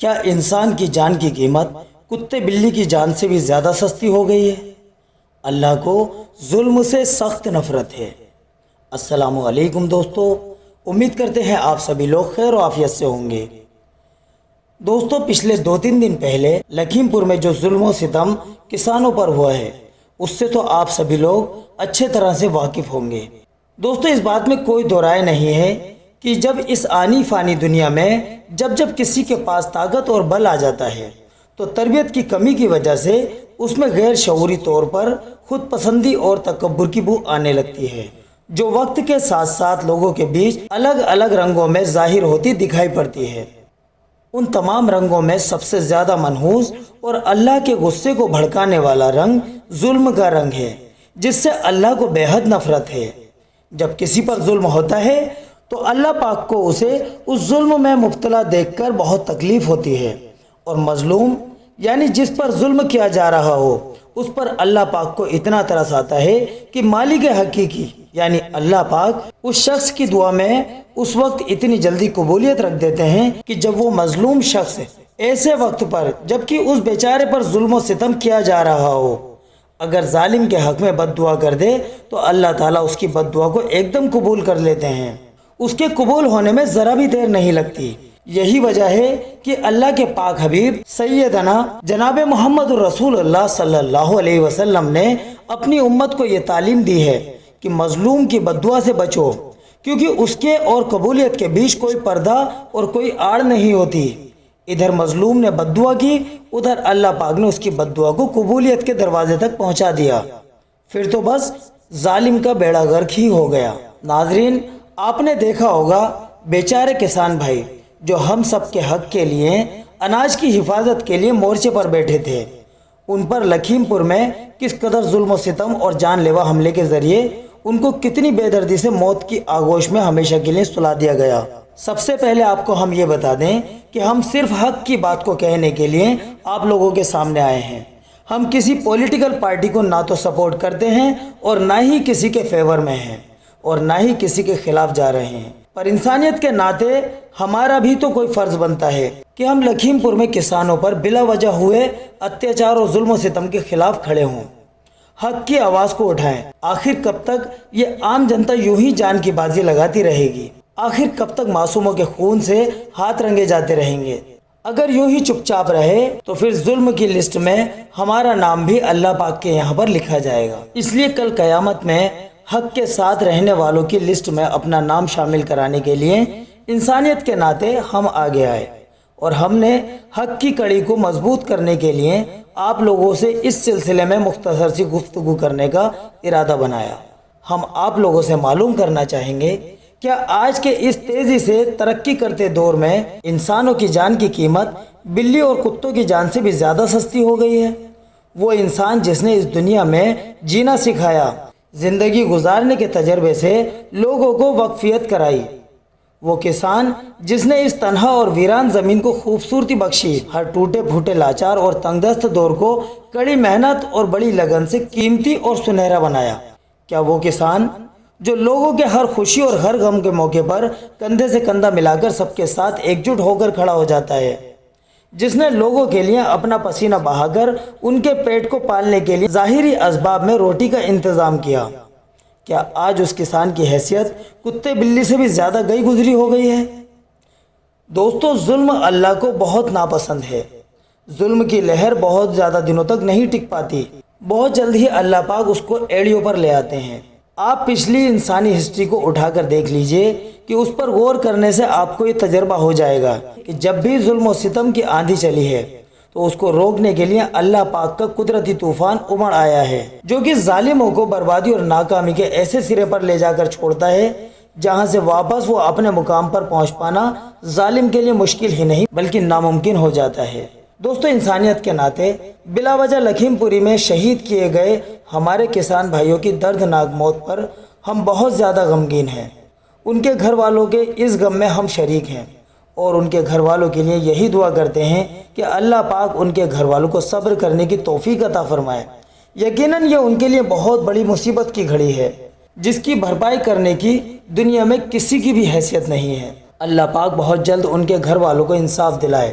کیا انسان کی جان کی قیمت کتے بلی کی جان سے بھی زیادہ سستی ہو گئی ہے؟ اللہ کو ظلم سے سخت نفرت ہے۔ السلام علیکم دوستو، امید کرتے ہیں آپ سبھی لوگ خیر و عافیت سے ہوں گے۔ دوستو، پچھلے 2-3 دن پہلے لکھیم پور میں جو ظلم و ستم کسانوں پر ہوا ہے، اس سے تو آپ سبھی لوگ اچھے طرح سے واقف ہوں گے۔ دوستو، اس بات میں کوئی دو رائے نہیں ہے کہ جب اس آنی فانی دنیا میں جب کسی کے پاس طاقت اور بل آ جاتا ہے تو تربیت کی کمی کی وجہ سے اس میں غیر شعوری طور پر خود پسندی اور تکبر کی بو آنے لگتی ہے، جو وقت کے ساتھ ساتھ لوگوں کے بیچ الگ الگ رنگوں میں ظاہر ہوتی دکھائی پڑتی ہے۔ ان تمام رنگوں میں سب سے زیادہ منحوس اور اللہ کے غصے کو بھڑکانے والا رنگ ظلم کا رنگ ہے، جس سے اللہ کو بے حد نفرت ہے۔ جب کسی پر ظلم ہوتا ہے تو اللہ پاک کو اسے اس ظلم میں مبتلا دیکھ کر بہت تکلیف ہوتی ہے، اور مظلوم یعنی جس پر ظلم کیا جا رہا ہو اس پر اللہ پاک کو اتنا ترس آتا ہے کہ مالک حقیقی یعنی اللہ پاک اس شخص کی دعا میں اس وقت اتنی جلدی قبولیت رکھ دیتے ہیں کہ جب وہ مظلوم شخص ایسے وقت پر جبکہ اس بیچارے پر ظلم و ستم کیا جا رہا ہو اگر ظالم کے حق میں بد دعا کر دے تو اللہ تعالیٰ اس کی بد دعا کو ایک دم قبول کر لیتے ہیں۔ اس کے قبول ہونے میں ذرا بھی دیر نہیں لگتی۔ یہی وجہ ہے کہ اللہ کے پاک حبیب سیدنا جناب محمد رسول اللہ صلی اللہ علیہ وسلم نے اپنی امت کو یہ تعلیم دی ہے کہ مظلوم کی بد دعا سے بچو، کیونکہ اس کے اور قبولیت کے بیچ کوئی پردہ اور کوئی آڑ نہیں ہوتی۔ ادھر مظلوم نے بد دعا کی، ادھر اللہ پاک نے اس کی بد دعا کو قبولیت کے دروازے تک پہنچا دیا، پھر تو بس ظالم کا بیڑا غرق ہی ہو گیا۔ ناظرین، آپ نے دیکھا ہوگا بیچارے کسان بھائی جو ہم سب کے حق کے لیے اناج کی حفاظت کے لیے مورچے پر بیٹھے تھے، ان پر لکھیم پور میں کس قدر ظلم و ستم اور جان لیوا حملے کے ذریعے ان کو کتنی بے دردی سے موت کی آغوش میں ہمیشہ کے لیے سلا دیا گیا۔ سب سے پہلے آپ کو ہم یہ بتا دیں کہ ہم صرف حق کی بات کو کہنے کے لیے آپ لوگوں کے سامنے آئے ہیں۔ ہم کسی پولیٹیکل پارٹی کو نہ تو سپورٹ کرتے ہیں اور نہ ہی کسی کے فیور میں ہیں اور نہ ہی کسی کے خلاف جا رہے ہیں، پر انسانیت کے ناطے ہمارا بھی تو کوئی فرض بنتا ہے کہ ہم لکھیم پور میں کسانوں پر بلا وجہ ہوئے اتیاچار اور ظلم و ستم کے خلاف کھڑے ہوں، حق کی آواز کو اٹھائیں۔ آخر کب تک یہ عام جنتا یوں ہی جان کی بازی لگاتی رہے گی؟ آخر کب تک معصوموں کے خون سے ہاتھ رنگے جاتے رہیں گے؟ اگر یوں ہی چپ چاپ رہے تو پھر ظلم کی لسٹ میں ہمارا نام بھی اللہ پاک کے یہاں پر لکھا جائے گا۔ اس لیے کل قیامت میں حق کے ساتھ رہنے والوں کی لسٹ میں اپنا نام شامل کرانے کے لیے انسانیت کے ناطے ہم آگے آئے، اور ہم نے حق کی کڑی کو مضبوط کرنے کے لیے آپ لوگوں سے اس سلسلے میں مختصر سی گفتگو کرنے کا ارادہ بنایا۔ ہم آپ لوگوں سے معلوم کرنا چاہیں گے، کیا آج کے اس تیزی سے ترقی کرتے دور میں انسانوں کی جان کی قیمت بلی اور کتوں کی جان سے بھی زیادہ سستی ہو گئی ہے؟ وہ انسان جس نے اس دنیا میں جینا سکھایا، زندگی گزارنے کے تجربے سے لوگوں کو واقفیت کرائی، وہ کسان جس نے اس تنہا اور ویران زمین کو خوبصورتی بخشی، ہر ٹوٹے پھوٹے لاچار اور تنگ دست دور کو کڑی محنت اور بڑی لگن سے قیمتی اور سنہرا بنایا، کیا وہ کسان جو لوگوں کے ہر خوشی اور ہر غم کے موقع پر کندھے سے کندھا ملا کر سب کے ساتھ ایک جٹ ہو کر کھڑا ہو جاتا ہے، جس نے لوگوں کے لیے اپنا پسینہ بہا کر ان کے پیٹ کو پالنے کے لیے ظاہری اسباب میں روٹی کا انتظام کیا، کیا آج اس کسان کی حیثیت کتے بلی سے بھی زیادہ گئی گزری ہو گئی ہے؟ دوستو، ظلم اللہ کو بہت ناپسند ہے۔ ظلم کی لہر بہت زیادہ دنوں تک نہیں ٹک پاتی، بہت جلد ہی اللہ پاک اس کو ایڑیوں پر لے آتے ہیں۔ آپ پچھلی انسانی ہسٹری کو اٹھا کر دیکھ لیجئے کہ اس پر غور کرنے سے آپ کو یہ تجربہ ہو جائے گا کہ جب بھی ظلم و ستم کی آندھی چلی ہے تو اس کو روکنے کے لیے اللہ پاک کا قدرتی طوفان امڑ آیا ہے، جو کہ ظالموں کو بربادی اور ناکامی کے ایسے سرے پر لے جا کر چھوڑتا ہے جہاں سے واپس وہ اپنے مقام پر پہنچ پانا ظالم کے لیے مشکل ہی نہیں بلکہ ناممکن ہو جاتا ہے۔ دوستو، انسانیت کے ناطے بلا وجہ لکھیم پوری میں شہید کیے گئے ہمارے کسان بھائیوں کی دردناک موت پر ہم بہت زیادہ غمگین ہیں۔ ان کے گھر والوں کے اس غم میں ہم شریک ہیں اور ان کے گھر والوں کے لیے یہی دعا کرتے ہیں کہ اللہ پاک ان کے گھر والوں کو صبر کرنے کی توفیق عطا فرمائے۔ یقیناً یہ ان کے لیے بہت بڑی مصیبت کی گھڑی ہے جس کی بھرپائی کرنے کی دنیا میں کسی کی بھی حیثیت نہیں ہے۔ اللہ پاک بہت جلد ان کے گھر والوں کو انصاف دلائے۔